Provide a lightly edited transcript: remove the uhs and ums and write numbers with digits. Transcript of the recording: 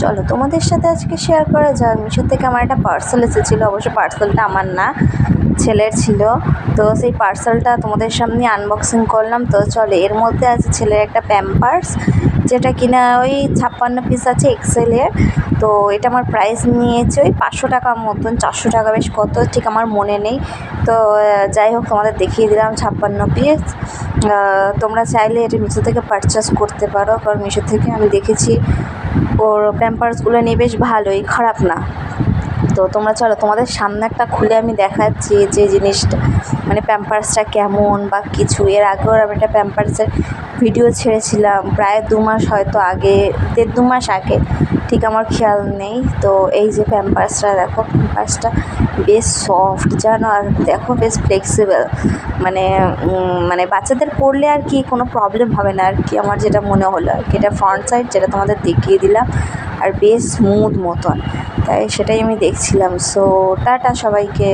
চলো তোমাদের সাথে আজকে শেয়ার করা যাক। মিশো থেকে আমার একটা পার্সেল এসেছিলো, অবশ্য পার্সেলটা আমার না, ছেলের ছিল। তো সেই পার্সেলটা তোমাদের সামনে আনবক্সিং করলাম। তো চলো, এর মধ্যে আছে ছেলের একটা প্যাম্পার্স, যেটা কিনা ওই 56 পিস আছে এক্সেলের। তো এটা আমার প্রাইস নিয়েছে ওই 500 টাকার মতন, 400 টাকা বেশ কত ঠিক আমার মনে নেই। তো যাই হোক, তোমাদের দেখিয়ে দিলাম 56 পিস। তোমরা চাইলে এটা মিশো থেকে পারচেস করতে পারো, কারণ মিশো থেকে আমি দেখেছি ওর প্যাম্পার্সগুলো নিয়ে বেশ ভালোই, খারাপ না। তো তোমরা চলো, তোমাদের সামনে একটা খুলে আমি দেখাচ্ছি যে জিনিসটা মানে প্যাম্পার্সটা কেমন বা কিছু। এর আগেও আমি একটা প্যাম্পার্সের ভিডিও ছেড়েছিলাম প্রায় 2 মাস হয়তো আগে, 1.5-2 মাস আগে, ঠিক আমার খেয়াল নেই। তো এই যে প্যাম্পার্সটা দেখো, প্যাম্পার্সটা বেশ সফট জানো, আর দেখো বেশ ফ্লেক্সিবল, মানে মানে বাচ্চাদের পরলে আর কি কোনো প্রবলেম হবে না আর কি, আমার যেটা মনে হলো আর কি। এটা ফ্রন্ট সাইড যেটা তোমাদের দেখিয়ে দিলাম, আর বেশ স্মুথ মতন, তাই সেটাই আমি দেখছিলাম। সো টাটা সবাইকে।